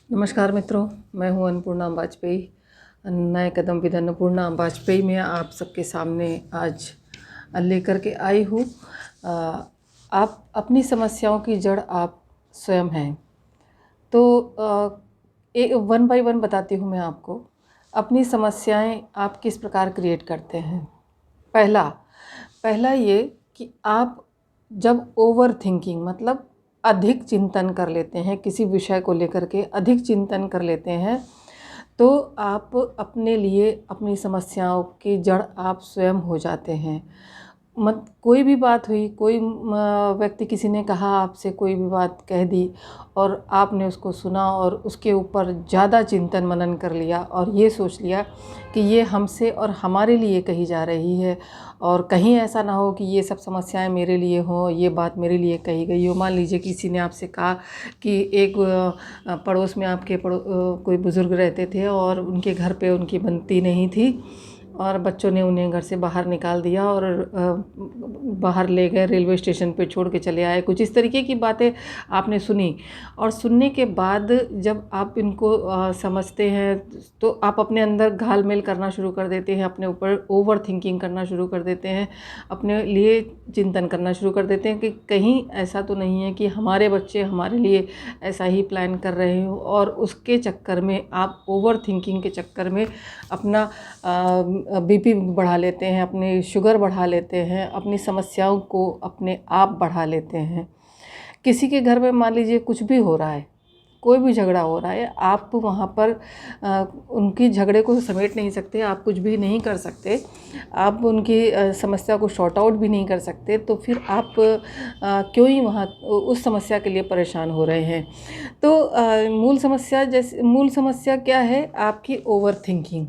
नमस्कार मित्रों, मैं हूं अन्नपूर्णा वाजपेयी। नए कदम विद अन्नपूर्णा वाजपेयी में आप सबके सामने आज लेकर के आई हूँ। आप अपनी समस्याओं की जड़ आप स्वयं हैं। तो एक वन बाय वन बताती हूँ मैं आपको। अपनी समस्याएं आप किस प्रकार क्रिएट करते हैं। पहला पहला ये कि आप जब ओवर थिंकिंग मतलब अधिक चिंतन कर लेते हैं, किसी विषय को लेकर के अधिक चिंतन कर लेते हैं, तो आप अपने लिए अपनी समस्याओं की जड़ आप स्वयं हो जाते हैं। मत कोई भी बात हुई, कोई व्यक्ति किसी ने कहा, आपसे कोई भी बात कह दी और आपने उसको सुना और उसके ऊपर ज़्यादा चिंतन मनन कर लिया और ये सोच लिया कि ये हमसे और हमारे लिए कही जा रही है और कहीं ऐसा ना हो कि ये सब समस्याएं मेरे लिए हों, ये बात मेरे लिए कही गई हो। मान लीजिए किसी ने आपसे कहा कि एक पड़ोस में आपके कोई बुज़ुर्ग रहते थे और उनके घर पे उनकी बनती नहीं थी और बच्चों ने उन्हें घर से बाहर निकाल दिया और बाहर ले गए, रेलवे स्टेशन पे छोड़ के चले आए। कुछ इस तरीके की बातें आपने सुनी और सुनने के बाद जब आप इनको समझते हैं तो आप अपने अंदर घाल-मेल करना शुरू कर देते हैं, अपने ऊपर ओवर थिंकिंग करना शुरू कर देते हैं, अपने लिए चिंतन करना शुरू कर देते हैं कि कहीं ऐसा तो नहीं है कि हमारे बच्चे हमारे लिए ऐसा ही प्लान कर रहे हो। और उसके चक्कर में आप ओवर थिंकिंग के चक्कर में अपना बीपी बढ़ा लेते हैं, अपनी शुगर बढ़ा लेते हैं, अपनी समस्याओं को अपने आप बढ़ा लेते हैं। किसी के घर में मान लीजिए कुछ भी हो रहा है, कोई भी झगड़ा हो रहा है, आप वहाँ पर उनकी झगड़े को समेट नहीं सकते, आप कुछ भी नहीं कर सकते, आप उनकी समस्या को सॉर्ट आउट भी नहीं कर सकते, तो फिर आप क्यों ही वहाँ उस समस्या के लिए परेशान हो रहे हैं। तो मूल समस्या क्या है? आपकी ओवर थिंकिंग।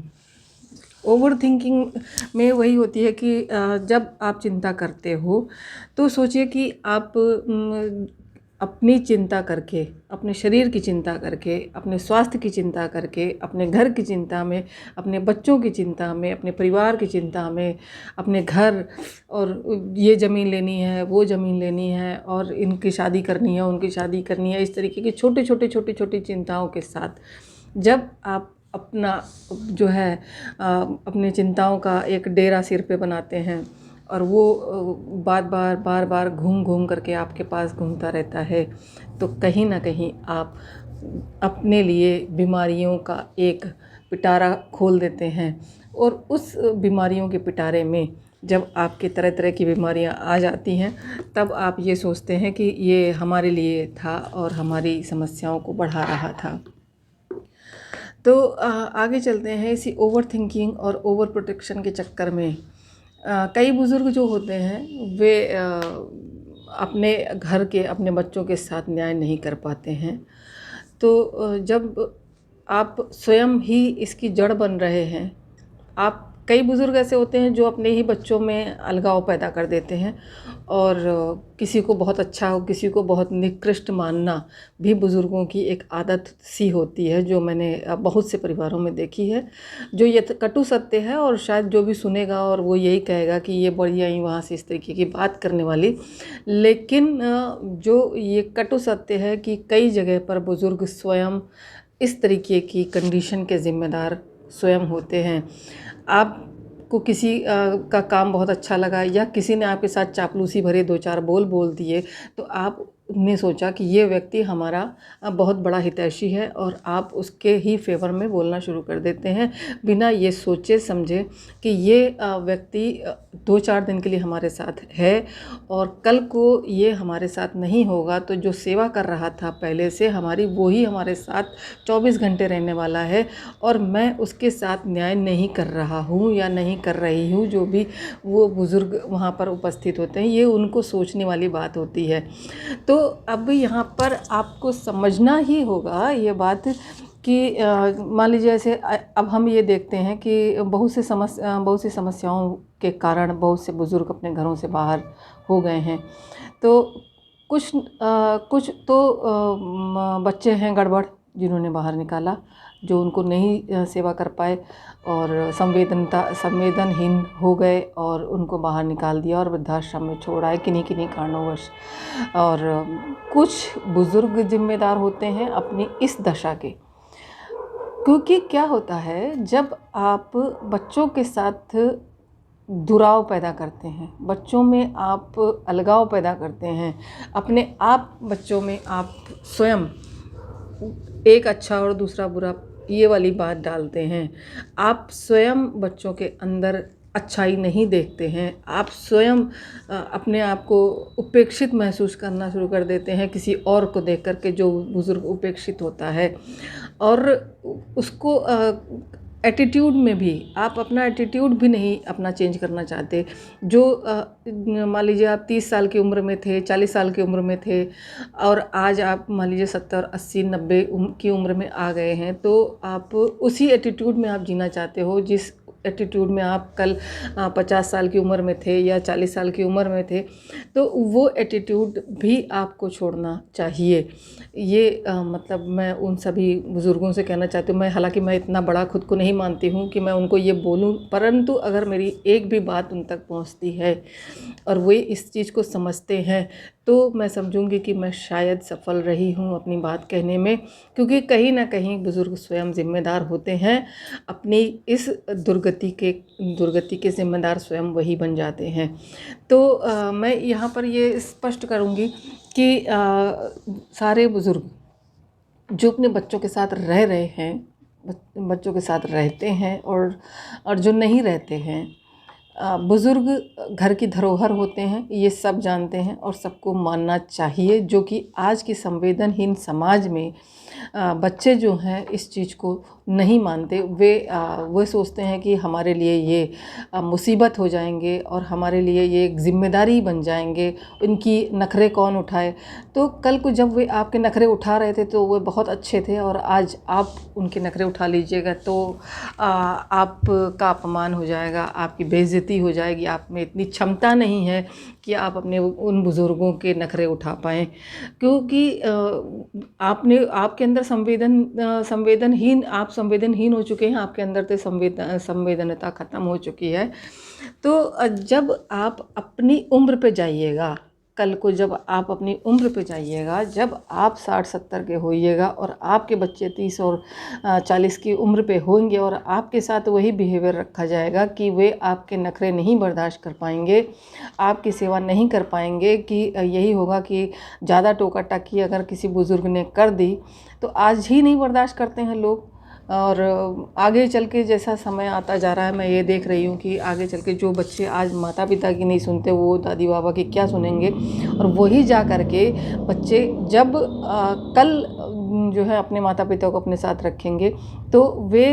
ओवर थिंकिंग में वही होती है कि जब आप चिंता करते हो तो सोचिए कि आप अपनी चिंता करके, अपने शरीर की चिंता करके, अपने स्वास्थ्य की चिंता करके, अपने घर की चिंता में, अपने बच्चों की चिंता में, अपने परिवार की चिंता में, अपने घर और ये ज़मीन लेनी है, वो ज़मीन लेनी है और इनकी शादी करनी है, उनकी शादी करनी है, इस तरीके की छोटी-छोटी चिंताओं के साथ जब आप अपना जो है अपनी चिंताओं का एक डेरा सिर पे बनाते हैं और वो बार बार घूम घूम करके आपके पास घूमता रहता है, तो कहीं ना कहीं आप अपने लिए बीमारियों का एक पिटारा खोल देते हैं। और उस बीमारियों के पिटारे में जब आपके तरह तरह की बीमारियां आ जाती हैं, तब आप ये सोचते हैं कि ये हमारे लिए था और हमारी समस्याओं को बढ़ा रहा था। तो आगे चलते हैं। इसी ओवर थिंकिंग और ओवर प्रोटेक्शन के चक्कर में कई बुज़ुर्ग जो होते हैं वे अपने घर के, अपने बच्चों के साथ न्याय नहीं कर पाते हैं। तो जब आप स्वयं ही इसकी जड़ बन रहे हैं, आप कई बुज़ुर्ग ऐसे होते हैं जो अपने ही बच्चों में अलगाव पैदा कर देते हैं और किसी को बहुत अच्छा हो, किसी को बहुत निकृष्ट मानना भी बुज़ुर्गों की एक आदत सी होती है, जो मैंने बहुत से परिवारों में देखी है। जो ये कटु सत्य है और शायद जो भी सुनेगा और वो यही कहेगा कि ये बड़ी आई वहाँ से इस तरीके की बात करने वाली। लेकिन जो ये कटु सत्य है कि कई जगह पर बुज़ुर्ग स्वयं इस तरीके की कंडीशन के ज़िम्मेदार स्वयं होते हैं। आपको किसी का काम बहुत अच्छा लगा या किसी ने आपके साथ चापलूसी भरे दो चार बोल दिए, तो आपने सोचा कि ये व्यक्ति हमारा बहुत बड़ा हितैषी है और आप उसके ही फेवर में बोलना शुरू कर देते हैं, बिना ये सोचे समझे कि ये व्यक्ति 2-4 दिन के लिए हमारे साथ है और कल को ये हमारे साथ नहीं होगा, तो जो सेवा कर रहा था पहले से हमारी, वो ही हमारे साथ 24 घंटे रहने वाला है और मैं उसके साथ न्याय नहीं कर रहा हूँ या नहीं कर रही हूँ। जो भी वो बुज़ुर्ग वहाँ पर उपस्थित होते हैं, ये उनको सोचने वाली बात होती है। तो अब यहाँ पर आपको समझना ही होगा ये बात कि मान लीजिए ऐसे अब हम ये देखते हैं कि बहुत सी समस्याओं के कारण बहुत से बुज़ुर्ग अपने घरों से बाहर हो गए हैं। तो कुछ तो बच्चे हैं गड़बड़, जिन्होंने बाहर निकाला, जो उनको नहीं सेवा कर पाए और संवेदनहीन हो गए और उनको बाहर निकाल दिया और वृद्धाश्रम में छोड़ आए किन्हीं कारणोंवश। और कुछ बुज़ुर्ग जिम्मेदार होते हैं अपनी इस दशा के क्योंकि क्या होता है, जब आप बच्चों के साथ दुराव पैदा करते हैं, बच्चों में आप अलगाव पैदा करते हैं, अपने आप बच्चों में आप स्वयं एक अच्छा और दूसरा बुरा ये वाली बात डालते हैं, आप स्वयं बच्चों के अंदर अच्छाई नहीं देखते हैं, आप स्वयं अपने आप को उपेक्षित महसूस करना शुरू कर देते हैं किसी और को देख कर के जो बुज़ुर्ग उपेक्षित होता है। और उसको एटीट्यूड में भी आप अपना एटीट्यूड भी नहीं अपना चेंज करना चाहते। जो मान लीजिए आप 30 साल की उम्र में थे, 40 साल की उम्र में थे और आज आप मान लीजिए 70, 80, 90 की उम्र में आ गए हैं, तो आप उसी एटीट्यूड में आप जीना चाहते हो जिस एटीट्यूड में आप कल 50 साल की उम्र में थे या 40 साल की उम्र में थे। तो वो एटीट्यूड भी आपको छोड़ना चाहिए। ये मतलब मैं उन सभी बुज़ुर्गों से कहना चाहती हूँ। हालांकि मैं इतना बड़ा खुद को नहीं मानती हूँ कि मैं उनको ये बोलूँ, परंतु अगर मेरी एक भी बात उन तक पहुँचती है और वे इस चीज़ को समझते हैं, तो मैं समझूंगी कि मैं शायद सफल रही हूँ अपनी बात कहने में। क्योंकि कहीं ना कहीं बुज़ुर्ग स्वयं जिम्मेदार होते हैं, अपनी इस दुर्गति के जिम्मेदार स्वयं वही बन जाते हैं। तो मैं यहाँ पर ये स्पष्ट करूँगी कि सारे बुज़ुर्ग जो अपने बच्चों के साथ रह रहे हैं, बच्चों के साथ रहते हैं और जो नहीं रहते हैं, बुज़ुर्ग घर की धरोहर होते हैं, ये सब जानते हैं और सबको मानना चाहिए। जो कि आज की संवेदनहीन समाज में बच्चे जो हैं इस चीज़ को नहीं मानते। वे सोचते हैं कि हमारे लिए ये मुसीबत हो जाएंगे और हमारे लिए ये एक ज़िम्मेदारी बन जाएंगे, इनकी नखरे कौन उठाए। तो कल को जब वे आपके नखरे उठा रहे थे तो वे बहुत अच्छे थे और आज आप उनके नखरे उठा लीजिएगा तो आपका अपमान हो जाएगा, आपकी बेइज्जती हो जाएगी। आप में इतनी क्षमता नहीं है कि आप अपने उन बुज़ुर्गों के नखरे उठा पाएँ, क्योंकि आपके अंदर संवेदनहीन हो चुके हैं, आपके अंदर से संवेदनता ख़त्म हो चुकी है। तो जब आप अपनी उम्र पे जाइएगा, कल को जब आप अपनी उम्र पे जाइएगा, जब आप 60-70 के होइएगा और आपके बच्चे 30 और 40 की उम्र पे होंगे और आपके साथ वही बिहेवियर रखा जाएगा कि वे आपके नखरे नहीं बर्दाश्त कर पाएंगे, आपकी सेवा नहीं कर पाएंगे, कि यही होगा कि ज़्यादा टोका टाकी अगर किसी बुज़ुर्ग ने कर दी तो आज ही नहीं बर्दाश्त करते हैं लोग। और आगे चल के जैसा समय आता जा रहा है, मैं ये देख रही हूँ कि आगे चल के जो बच्चे आज माता पिता की नहीं सुनते, वो दादी बाबा की क्या सुनेंगे। और वही जा कर के बच्चे जब कल जो है अपने माता पिता को अपने साथ रखेंगे तो वे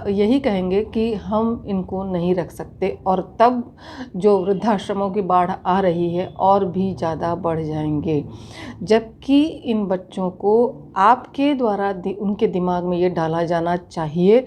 यही कहेंगे कि हम इनको नहीं रख सकते, और तब जो वृद्धाश्रमों की बाढ़ आ रही है और भी ज़्यादा बढ़ जाएंगे। जबकि इन बच्चों को आपके द्वारा उनके दिमाग में ये डाला जाना चाहिए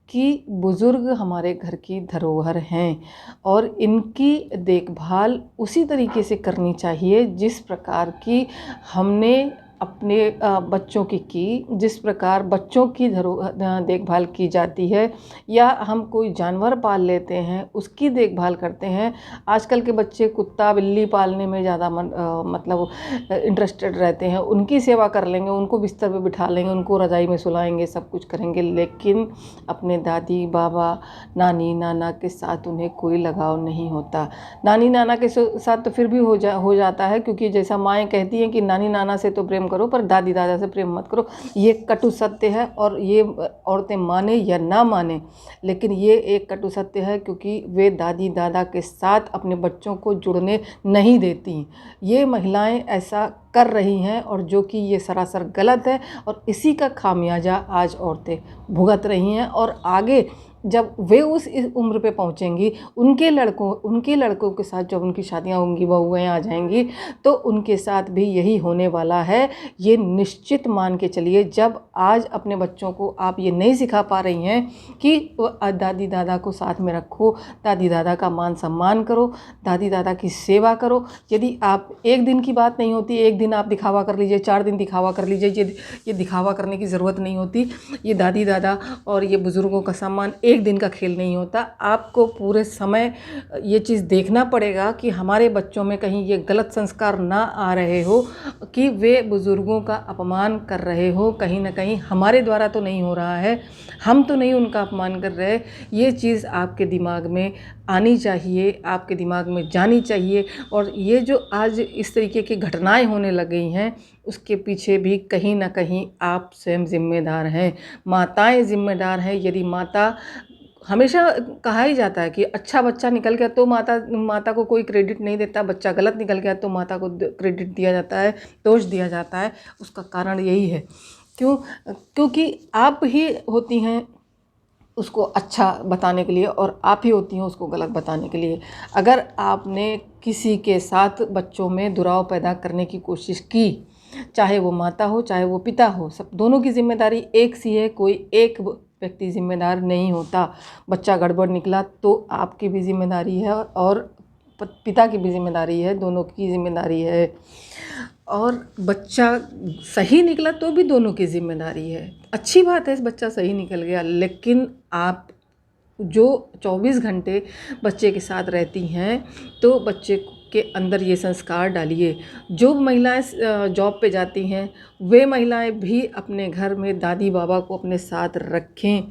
कि बुज़ुर्ग हमारे घर की धरोहर हैं और इनकी देखभाल उसी तरीके से करनी चाहिए जिस प्रकार की हमने अपने बच्चों की जिस प्रकार बच्चों की देखभाल की जाती है, या हम कोई जानवर पाल लेते हैं उसकी देखभाल करते हैं। आजकल के बच्चे कुत्ता बिल्ली पालने में ज़्यादा मतलब इंटरेस्टेड रहते हैं, उनकी सेवा कर लेंगे, उनको बिस्तर पे बिठा लेंगे, उनको रज़ाई में सुलाएंगे, सब कुछ करेंगे, लेकिन अपने दादी बाबा नानी नाना के साथ उन्हें कोई लगाव नहीं होता। नानी नाना के साथ तो फिर भी हो जाता है, क्योंकि जैसा माएँ कहती हैं कि नानी नाना से तो प्रेम करो पर दादी दादा से प्रेम मत करो। ये कटु सत्य है और ये औरतें माने या ना माने, लेकिन ये एक कटु सत्य है, क्योंकि वे दादी दादा के साथ अपने बच्चों को जुड़ने नहीं देती। ये महिलाएं ऐसा कर रही हैं और जो कि ये सरासर गलत है, और इसी का खामियाजा आज औरतें भुगत रही हैं। और आगे जब वे उस उम्र पे पहुंचेंगी, उनके लड़कों के साथ जब उनकी शादियां होंगी, बहुएं आ जाएंगी, तो उनके साथ भी यही होने वाला है। ये निश्चित मान के चलिए। जब आज अपने बच्चों को आप ये नहीं सिखा पा रही हैं कि दादी दादा को साथ में रखो, दादी दादा का मान सम्मान करो, दादी दादा की सेवा करो। यदि आप एक दिन की बात नहीं होती, एक दिन आप दिखावा कर लीजिए, 4 दिन दिखावा कर लीजिए, ये दिखावा करने की ज़रूरत नहीं होती। ये दादी दादा और ये बुज़ुर्गों का सम्मान एक दिन का खेल नहीं होता। आपको पूरे समय ये चीज़ देखना पड़ेगा कि हमारे बच्चों में कहीं ये गलत संस्कार ना आ रहे हो कि वे बुज़ुर्गों का अपमान कर रहे हो। कहीं ना कहीं हमारे द्वारा तो नहीं हो रहा है, हम तो नहीं उनका अपमान कर रहे। ये चीज़ आपके दिमाग में आनी चाहिए, आपके दिमाग में जानी चाहिए। और ये जो आज इस तरीके की घटनाएं होने लग गई हैं, उसके पीछे भी कहीं ना कहीं आप स्वयं जिम्मेदार हैं, माताएं जिम्मेदार हैं। यदि माता, हमेशा कहा ही जाता है कि अच्छा बच्चा निकल गया तो माता को कोई क्रेडिट नहीं देता, बच्चा गलत निकल गया तो माता को क्रेडिट दिया जाता है, दोष दिया जाता है। उसका कारण यही है, क्योंकि आप ही होती हैं उसको अच्छा बताने के लिए और आप ही होती हैं उसको गलत बताने के लिए। अगर आपने किसी के साथ बच्चों में दुराव पैदा करने की कोशिश की, चाहे वो माता हो चाहे वो पिता हो, सब दोनों की जिम्मेदारी एक सी है, कोई एक व्यक्ति जिम्मेदार नहीं होता। बच्चा गड़बड़ निकला तो आपकी भी जिम्मेदारी है और पिता की भी जिम्मेदारी है, दोनों की जिम्मेदारी है। और बच्चा सही निकला तो भी दोनों की जिम्मेदारी है। अच्छी बात है बच्चा सही निकल गया, लेकिन आप जो 24 घंटे बच्चे के साथ रहती हैं तो बच्चे के अंदर ये संस्कार डालिए। जो महिलाएं जॉब पे जाती हैं वे महिलाएं भी अपने घर में दादी बाबा को अपने साथ रखें।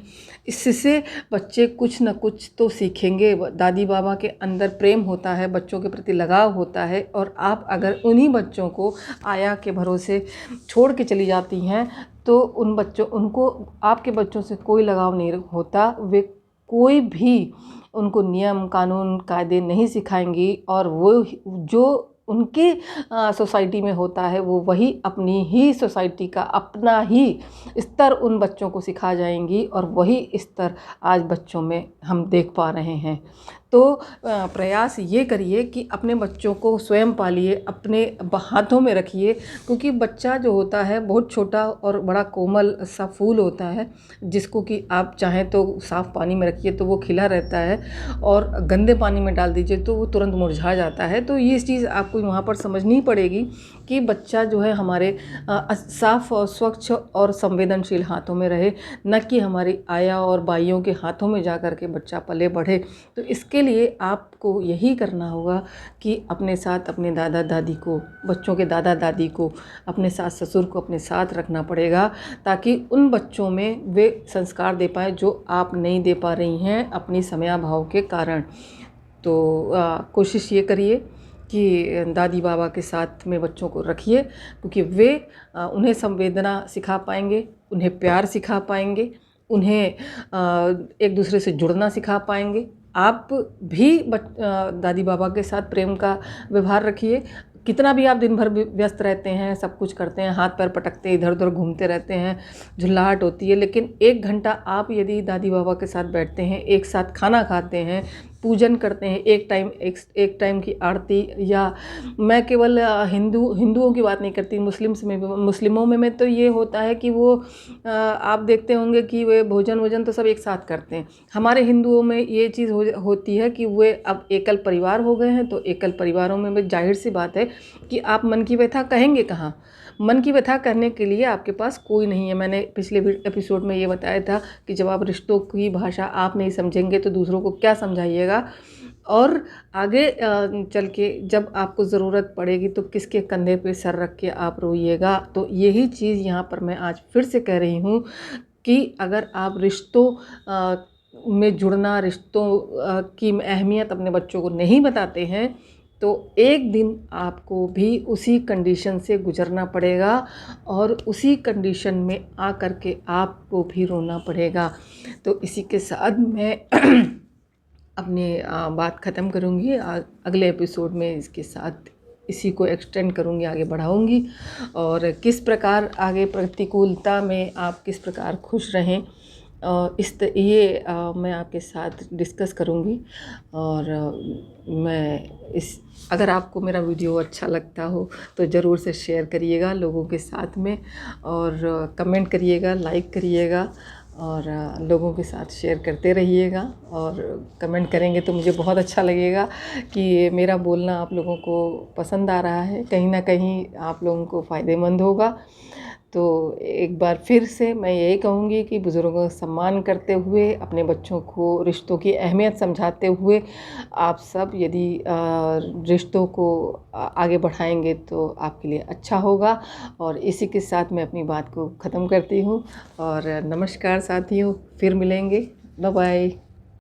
इससे बच्चे कुछ न कुछ तो सीखेंगे। दादी बाबा के अंदर प्रेम होता है, बच्चों के प्रति लगाव होता है। और आप अगर उन्हीं बच्चों को आया के भरोसे छोड़ के चली जाती हैं तो उनको आपके बच्चों से कोई लगाव नहीं होता। वे कोई भी उनको नियम कानून कायदे नहीं सिखाएंगी और वो जो उनके सोसाइटी में होता है वो वही अपनी ही सोसाइटी का अपना ही स्तर उन बच्चों को सिखा जाएंगी। और वही स्तर आज बच्चों में हम देख पा रहे हैं। तो प्रयास ये करिए कि अपने बच्चों को स्वयं पालिए, अपने हाथों में रखिए, क्योंकि बच्चा जो होता है बहुत छोटा और बड़ा कोमल सा फूल होता है, जिसको कि आप चाहें तो साफ़ पानी में रखिए तो वो खिला रहता है, और गंदे पानी में डाल दीजिए तो वो तुरंत मुरझा जाता है। तो ये चीज़ आपको वहाँ पर समझनी पड़ेगी कि बच्चा जो है हमारे साफ़ और स्वच्छ और संवेदनशील हाथों में रहे, न कि हमारी आया और बाइयों के हाथों में जा कर के बच्चा पले बढ़े। तो इसके लिए आपको यही करना होगा कि अपने साथ अपने दादा दादी को, बच्चों के दादा दादी को, अपने सास ससुर को अपने साथ रखना पड़ेगा, ताकि उन बच्चों में वे संस्कार दे पाए जो आप नहीं दे पा रही हैं अपनी समयाभाव के कारण। तो कोशिश ये करिए कि दादी बाबा के साथ में बच्चों को रखिए, क्योंकि वे उन्हें संवेदना सिखा पाएंगे, उन्हें प्यार सिखा पाएंगे, उन्हें एक दूसरे से जुड़ना सिखा पाएंगे। आप भी दादी बाबा के साथ प्रेम का व्यवहार रखिए। कितना भी आप दिन भर व्यस्त रहते हैं, सब कुछ करते हैं, हाथ पैर पटकते इधर उधर घूमते रहते हैं, झुल्लाहट होती है, लेकिन 1 घंटा आप यदि दादी बाबा के साथ बैठते हैं, एक साथ खाना खाते हैं, पूजन करते हैं, एक टाइम की आरती, या मैं केवल हिंदुओं की बात नहीं करती, मुस्लिमों में तो ये होता है कि वो आप देखते होंगे कि वे भोजन तो सब एक साथ करते हैं। हमारे हिंदुओं में ये चीज़ होती है कि वे अब एकल परिवार हो गए हैं, तो एकल परिवारों में भी जाहिर सी बात है कि आप मन की व्यथा कहेंगे कहाँ। मन की व्यथा करने के लिए आपके पास कोई नहीं है। मैंने पिछले एपिसोड में ये बताया था कि जब आप रिश्तों की भाषा आप नहीं समझेंगे तो दूसरों को क्या समझाइएगा, और आगे चल के जब आपको ज़रूरत पड़ेगी तो किसके कंधे पे सर रख के आप रोइएगा। तो यही चीज़ यहाँ पर मैं आज फिर से कह रही हूँ कि अगर आप रिश्तों में जुड़ना, रिश्तों की अहमियत अपने बच्चों को नहीं बताते हैं तो एक दिन आपको भी उसी कंडीशन से गुजरना पड़ेगा, और उसी कंडीशन में आ कर के आपको भी रोना पड़ेगा। तो इसी के साथ मैं अपनी बात ख़त्म करूँगी। अगले एपिसोड में इसके साथ इसी को एक्सटेंड करूँगी, आगे बढ़ाऊँगी, और किस प्रकार आगे प्रतिकूलता में आप किस प्रकार खुश रहें मैं आपके साथ डिस्कस करूँगी। और अगर आपको मेरा वीडियो अच्छा लगता हो तो ज़रूर से शेयर करिएगा लोगों के साथ में, और कमेंट करिएगा, लाइक करिएगा, और लोगों के साथ शेयर करते रहिएगा। और कमेंट करेंगे तो मुझे बहुत अच्छा लगेगा कि मेरा बोलना आप लोगों को पसंद आ रहा है, कहीं ना कहीं आप लोगों को फ़ायदेमंद होगा। तो एक बार फिर से मैं यही कहूँगी कि बुज़ुर्गों का सम्मान करते हुए, अपने बच्चों को रिश्तों की अहमियत समझाते हुए आप सब यदि रिश्तों को आगे बढ़ाएंगे तो आपके लिए अच्छा होगा। और इसी के साथ मैं अपनी बात को ख़त्म करती हूँ और नमस्कार साथियों, फिर मिलेंगे, बाय बाय।